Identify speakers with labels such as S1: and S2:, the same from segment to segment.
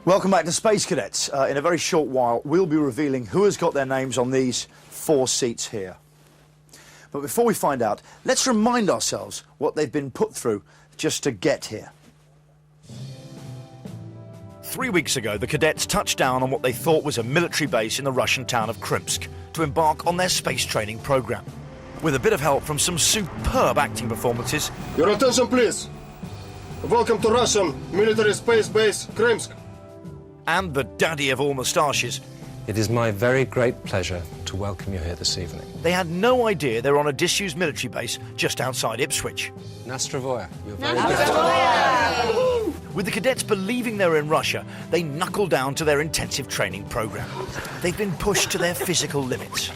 S1: Welcome back to Space Cadets. In a very short while, we'll be revealing who has got their names on these 4 seats here. But before we find out, let's remind ourselves what they've been put through just to get here. 3 weeks ago, the cadets touched down on what they thought was a military base in the Russian town of Krimsk to embark on their space training program. With a bit of help from some superb acting performances.
S2: Your attention, please. Welcome to Russian military space base Krimsk.
S1: And the daddy of all moustaches.
S3: It is my very great pleasure to welcome you here this evening.
S1: They had no idea they were on a disused military base just outside Ipswich.
S3: Nastrovoya, you're very
S1: good. With the cadets believing they were in Russia, they knuckled down to their intensive training program. They've been pushed to their physical limits.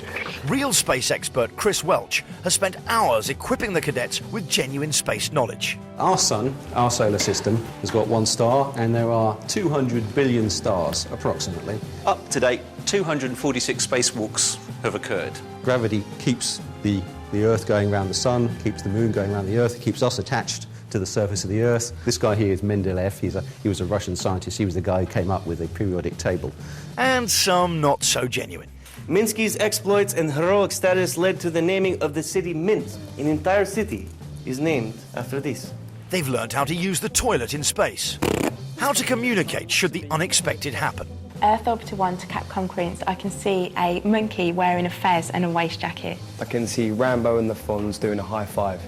S1: Real space expert Chris Welch has spent hours equipping the cadets with genuine space knowledge.
S4: Our sun, our solar system, has got 1 star, and there are 200 billion stars, approximately.
S5: Up to date, 246 spacewalks have occurred.
S4: Gravity keeps the Earth going around the sun, keeps the moon going around the Earth, keeps us attached to the surface of the Earth. This guy here is Mendeleev. He was a Russian scientist. He was the guy who came up with the periodic table.
S1: And some not so genuine.
S6: Minsky's exploits and heroic status led to the naming of the city Minsk. An entire city is named after this.
S1: They've learned how to use the toilet in space, how to communicate should the unexpected happen.
S7: Earth Orbiter 1 to Capcom Queens, I can see a monkey wearing a fez and a waist jacket.
S8: I can see Rambo and the Fonz doing a high five.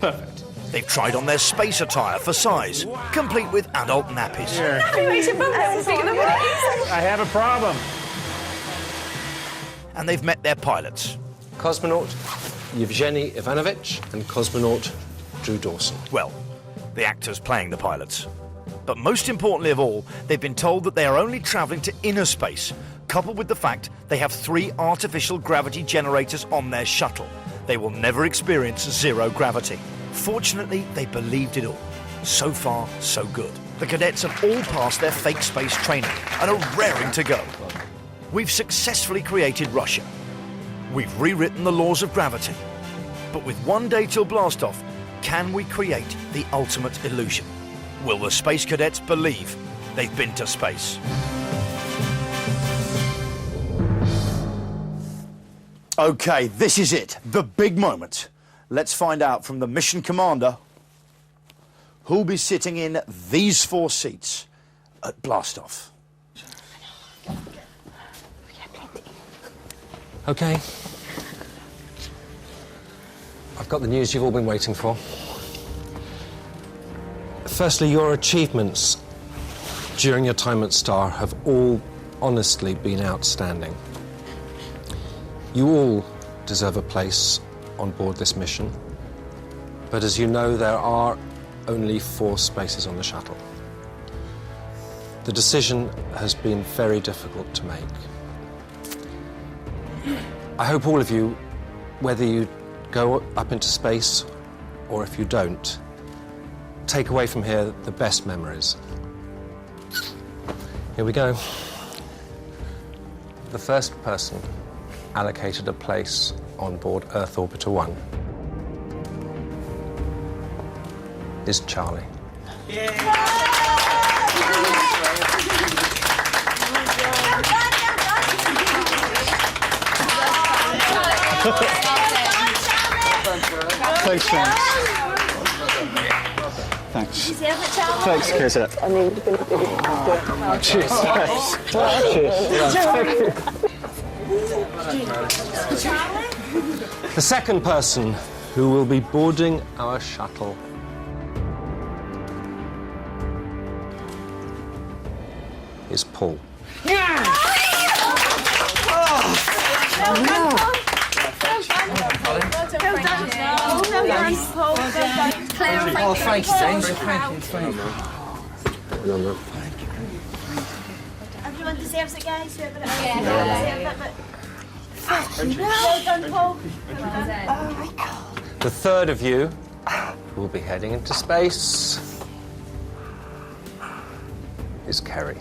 S5: Perfect.
S1: They've tried on their space attire for size, complete with adult nappies.
S9: I have a problem.
S1: And they've met their pilots.
S3: Cosmonaut Yevgeny Ivanovich and cosmonaut Drew Dawson.
S1: Well, the actors playing the pilots. But most importantly of all, they've been told that they are only travelling to inner space, coupled with the fact they have 3 artificial gravity generators on their shuttle. They will never experience zero gravity. Fortunately, they believed it all. So far, so good. The cadets have all passed their fake space training and are raring to go. We've successfully created Russia. We've rewritten the laws of gravity. But with 1 day till blastoff, can we create the ultimate illusion? Will the space cadets believe they've been to space? Okay, this is it, the big moment. Let's find out from the mission commander who'll be sitting in these 4 seats at blastoff.
S3: Okay. I've got the news you've all been waiting for. Firstly, your achievements during your time at Star have all honestly been outstanding. You all deserve a place on board this mission, but as you know, there are only 4 spaces on the shuttle. The decision has been very difficult to make. I hope all of you, whether you go up into space or if you don't, take away from here the best memories. Here we go. The first person allocated a place on board Earth Orbiter 1 is Charlie.
S9: Thanks, James. Thanks. Thanks, Chris. Cheers.
S3: The second person who will be boarding our shuttle is Paul.
S10: Oh, thank you, James.
S11: Everyone deserves it, guys. Well done, Paul. Oh, my God.
S3: The third of you who will be heading into space is Kerry.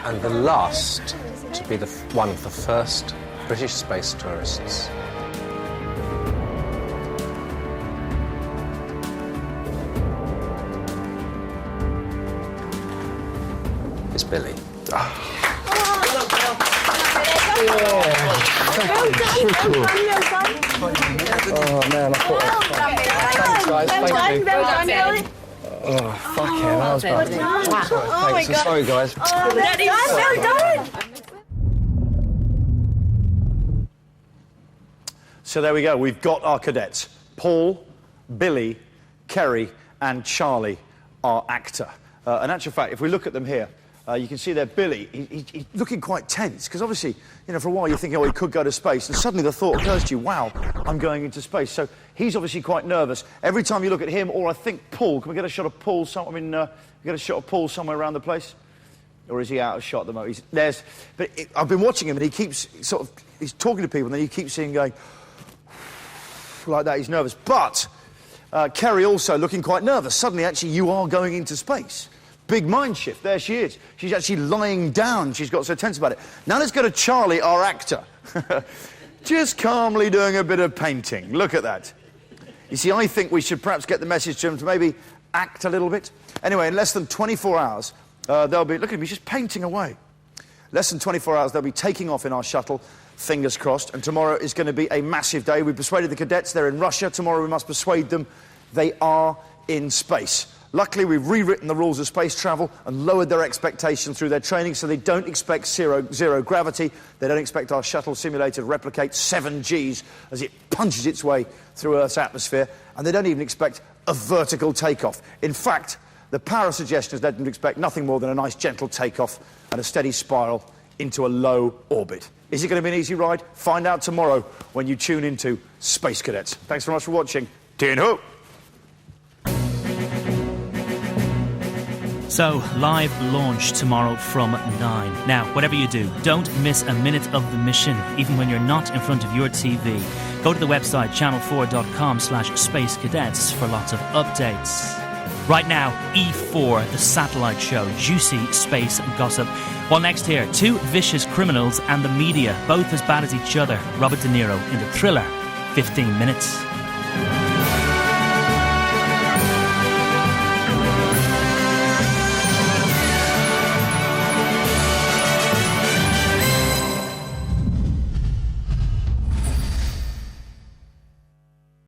S3: And the last to be one of the first British space tourists. It's Billy.
S8: Oh man, I thought. Thanks, guys. Thank you. Oh, fuck yeah, that was bad. Thanks. So sorry, guys.
S1: So there we go. We've got our cadets. Paul, Billy, Kerry and Charlie, our actor. In actual fact, if we look at them here, you can see there Billy, he's looking quite tense, because obviously, you know, for a while you're thinking, oh, he could go to space, and suddenly the thought occurs to you, wow, I'm going into space. So he's obviously quite nervous. Every time you look at him, or I think Paul, can we get a shot of Paul? Get a shot of Paul somewhere around the place? Or is he out of shot at the moment? I've been watching him, and he keeps he's talking to people, and then you keep seeing him going like that. He's nervous. But Kerry also looking quite nervous. Suddenly, actually, you are going into space. Big mind shift. There she is. She's actually lying down. She's got so tense about it. Now let's go to Charlie, our actor. Just calmly doing a bit of painting. Look at that. You see, I think we should perhaps get the message to him to maybe act a little bit. Anyway, in less than 24 hours, they'll be... Look at him, he's just painting away. Less than 24 hours, they'll be taking off in our shuttle, fingers crossed, and tomorrow is going to be a massive day. We persuaded the cadets, they're in Russia. Tomorrow we must persuade them they are in space. Luckily, we've rewritten the rules of space travel and lowered their expectations through their training, so they don't expect zero gravity. They don't expect our shuttle simulator to replicate 7 Gs as it punches its way through Earth's atmosphere, and they don't even expect a vertical takeoff. In fact, the power suggestion has led them to expect nothing more than a nice gentle takeoff and a steady spiral into a low orbit. Is it going to be an easy ride? Find out tomorrow when you tune into Space Cadets. Thanks very much for watching. Tin Ho!
S12: So, live launch tomorrow from 9. Now, whatever you do, don't miss a minute of the mission, even when you're not in front of your TV. Go to the website channel4.com/Space Cadets for lots of updates. Right now, E4, the satellite show, juicy space gossip. While next here, 2 vicious criminals and the media, both as bad as each other. Robert De Niro in the thriller 15 Minutes.